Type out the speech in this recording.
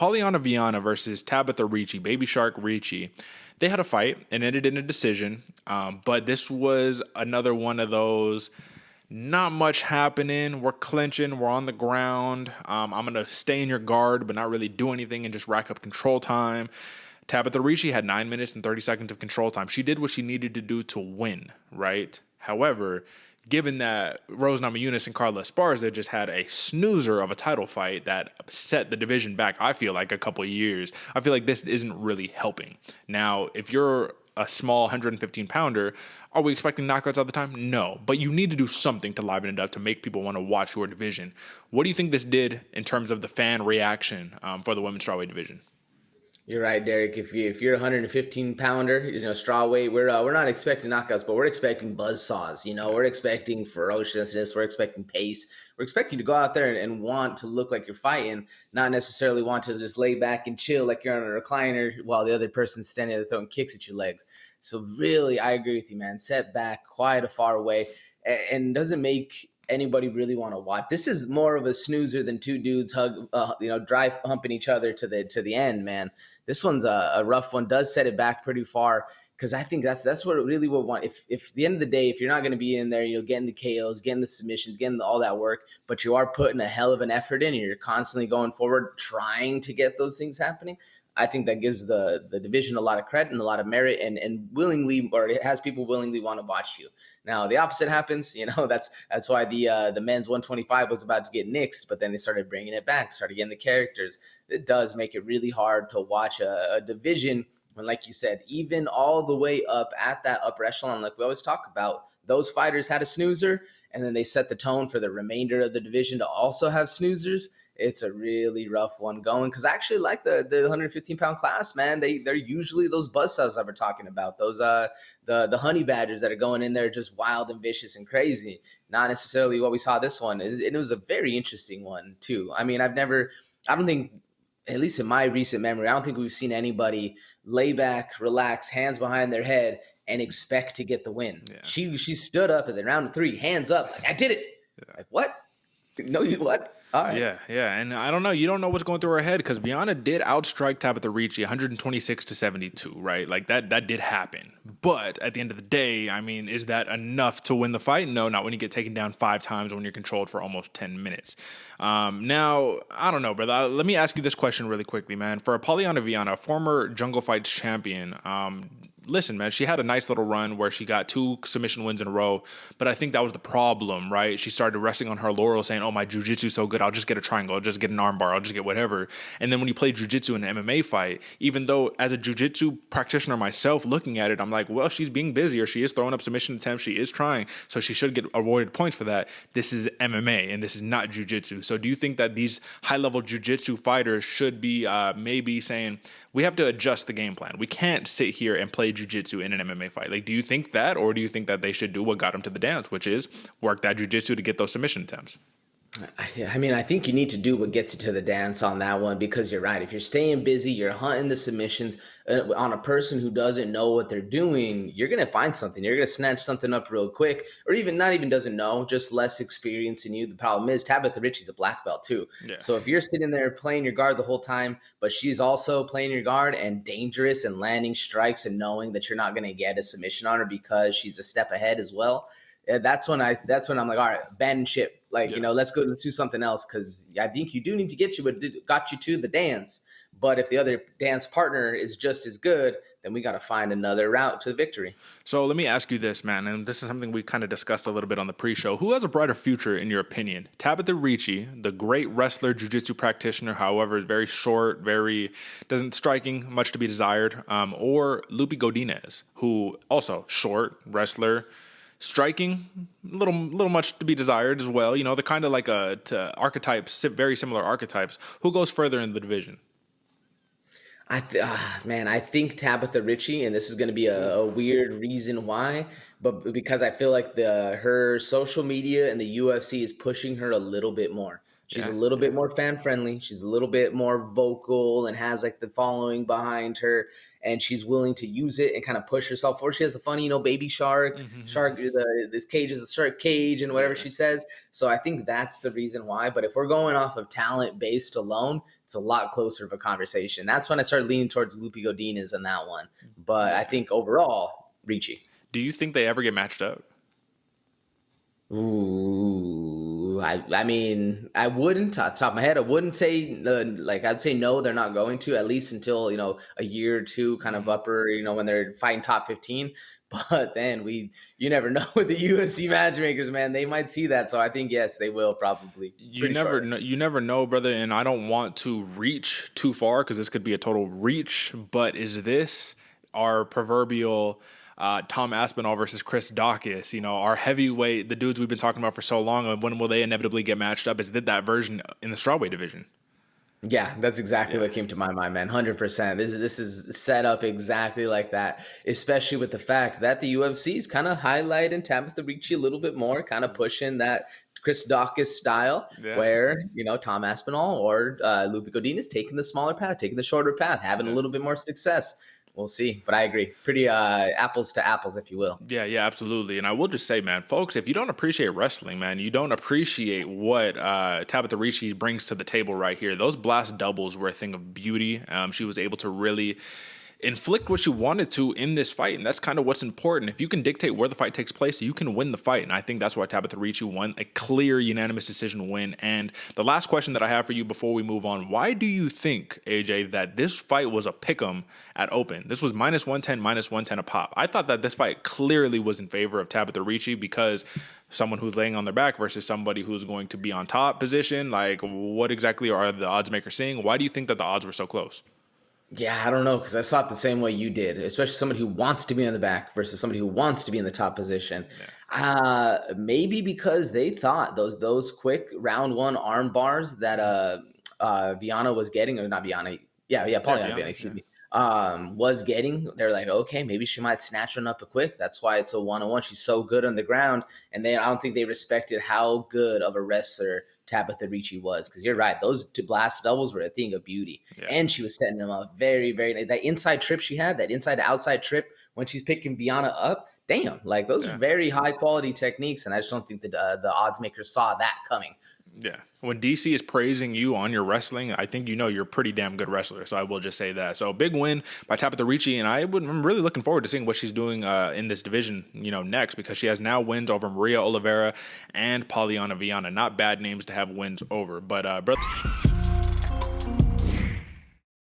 Polyana Viana versus Tabatha Ricci, Baby Shark Ricci. They had a fight and ended in a decision, but this was another one of those not much happening. We're clinching. We're on the ground. I'm going to stay in your guard, but not really do anything and just rack up control time. Tabatha Ricci had 9 minutes and 30 seconds of control time. She did what she needed to do to win, right? However, given that Rose Namajunas and Carla Esparza just had a snoozer of a title fight that set the division back, I feel like, a couple of years, I feel like this isn't really helping. Now, if you're a small 115 pounder, are we expecting knockouts all the time? No, but you need to do something to liven it up to make people want to watch your division. What do you think this did in terms of the fan reaction for the women's strawweight division? You're right, Derek. If you're a 115 pounder, strawweight, we're not expecting knockouts, but we're expecting buzzsaws. We're expecting ferociousness. We're expecting pace. We're expecting to go out there and want to look like you're fighting, not necessarily want to just lay back and chill like you're on a recliner while the other person's standing there throwing kicks at your legs. So really, I agree with you, man. Set back quite a far away, and doesn't make anybody really want to watch. This is more of a snoozer than two dudes dry humping each other to the end, man. This one's a rough one. Does set it back pretty far, because I think that's what it really would want. If at the end of the day, if you're not going to be in there, getting the KOs, getting the submissions, getting all that work, but you are putting a hell of an effort in, and you're constantly going forward, trying to get those things happening, I think that gives the division a lot of credit and a lot of merit, and willingly, or it has people willingly want to watch you. Now the opposite happens, that's why the men's 125 was about to get nixed, but then they started bringing it back, started getting the characters. It does make it really hard to watch a division when, like you said, even all the way up at that upper echelon, like we always talk about, those fighters had a snoozer, and then they set the tone for the remainder of the division to also have snoozers. It's a really rough one going, because I actually like the 115-pound class, man. They're usually those buzzsaws that we're talking about, those the honey badgers that are going in there just wild and vicious and crazy. Not necessarily what we saw this one. It was a very interesting one too. I mean, I don't think, at least in my recent memory, I don't think we've seen anybody lay back, relax, hands behind their head, and expect to get the win. Yeah. She stood up at the round of 3, hands up, like, I did it. Yeah. Like, what? No, you what? All right. Yeah, and I don't know. You don't know what's going through her head, because Viana did outstrike Tabatha Ricci 126-72, right? Like that did happen. But at the end of the day, I mean, is that enough to win the fight? No, not when you get taken down 5 times, when you're controlled for almost 10 minutes. Now, I don't know, brother. Let me ask you this question really quickly, man. For Polyana Viana, former Jungle Fights champion, listen, man, she had a nice little run where she got 2 submission wins in a row, but I think that was the problem, right? She started resting on her laurels, saying, oh, my jiu-jitsu's so good, I'll just get a triangle, I'll just get an armbar, I'll just get whatever. And then when you play jiu-jitsu in an MMA fight, even though as a jiu-jitsu practitioner myself looking at it, I'm like, well, she's being busy, or she is throwing up submission attempts, she is trying, so she should get awarded points for that. This is MMA, and this is not jiu-jitsu. So do you think that these high-level jiu-jitsu fighters should be maybe saying, we have to adjust the game plan. We can't sit here and play jiu-jitsu in an MMA fight. Like, do you think that, or do you think that they should do what got them to the dance, which is work that jiu-jitsu to get those submission attempts? I mean, I think you need to do what gets you to the dance on that one, because you're right. If you're staying busy, you're hunting the submissions on a person who doesn't know what they're doing, you're going to find something. You're going to snatch something up real quick, or even not even doesn't know, just less experience than you. The problem is Tabatha Ricci's a black belt too. Yeah. So if you're sitting there playing your guard the whole time, but she's also playing your guard and dangerous and landing strikes and knowing that you're not going to get a submission on her because she's a step ahead as well, that's when I'm like, all right, abandon ship. Like, let's do something else, because I think you do need to get you what got you to the dance. But if the other dance partner is just as good, then we got to find another route to victory. So let me ask you this, man, and this is something we kind of discussed a little bit on the pre-show. Who has a brighter future, in your opinion? Tabatha Ricci, the great wrestler, jiu-jitsu practitioner, however, is very short, doesn't striking, much to be desired, or Lupi Godinez, who also short, wrestler, striking, little much to be desired as well. They're kind of like archetypes, very similar archetypes. Who goes further in the division? I think Tabatha Ricci, and this is going to be a weird reason why, but because I feel like her social media and the UFC is pushing her a little bit more. She's Yeah, a little yeah. bit more fan friendly. She's a little bit more vocal and has like the following behind her, and she's willing to use it and kind of push herself forward. She has a funny, baby shark. Mhm. Shark, this cage is a shark cage, and whatever Yeah. she says. So I think that's the reason why. But if we're going off of talent based alone, it's a lot closer of a conversation. That's when I started leaning towards Lupe Godinez in that one. But I Yeah. think overall, Ricci. Do you think they ever get matched up? Ooh, I mean, I wouldn't, off the top of my head, I wouldn't say, like, I'd say no, they're not going to, at least until, a year or two, kind of Mhm. upper, when they're fighting top 15. But then you never know with the UFC matchmakers, man, they might see that. So I think, yes, they will probably You pretty never shortly. know, brother, and I don't want to reach too far because this could be a total reach. But is this our proverbial Tom Aspinall versus Chris Dawkins? Our heavyweight, the dudes we've been talking about for so long. And when will they inevitably get matched up? Is that version in the strawweight division? Yeah, that's exactly Yeah. what came to my mind, man. 100%. This is set up exactly like that, especially with the fact that the UFC is kind of highlighting Tabatha Ricci a little bit more, kind of pushing that Chris Dawkins style, Yeah. where Tom Aspinall or Lupe Godin is taking the smaller path, taking the shorter path, having a Yeah. little bit more success. We'll see, but I agree. Pretty apples to apples, if you will. Yeah, yeah, absolutely. And I will just say, man, folks, if you don't appreciate wrestling, man, you don't appreciate what Tabatha Ricci brings to the table right here. Those blast doubles were a thing of beauty. She was able to really inflict what she wanted to in this fight, and that's kind of what's important. If you can dictate where the fight takes place, you can win the fight, and I think that's why Tabatha Ricci won a clear unanimous decision win. And the last question that I have for you before we move on: why do you think, AJ, that this fight was a pick'em at open? This was -110, -110 a pop. I thought that this fight clearly was in favor of Tabatha Ricci because someone who's laying on their back versus somebody who's going to be on top position. Like, what exactly are the odds makers seeing? Why do you think that the odds were so close? Yeah, I don't know because I saw it the same way you did, especially somebody who wants to be in the back versus somebody who wants to be in the top position. Yeah. Maybe because they thought those quick round one arm bars that Viana was getting, or not Viana, yeah, Yeah, Polyana Viana, Biana, excuse yeah. me, was getting. They're like, okay, maybe she might snatch one up a quick. That's why it's a 1-on-1. She's so good on the ground, and I don't think they respected how good of a wrestler Tabatha Ricci was. Because you're right, those two blast doubles were a thing of beauty. Yeah. And she was setting them up very, very. That inside trip she had, that inside to outside trip when she's picking Viana up, damn, like those are Yeah. very high quality techniques. And I just don't think that the odds makers saw that coming. Yeah. When DC is praising you on your wrestling, I think you're a pretty damn good wrestler. So I will just say that. So big win by Tabatha Ricci, and I'm really looking forward to seeing what she's doing in this division, next, because she has now wins over Maria Oliveira and Polyana Viana. Not bad names to have wins over. But brother.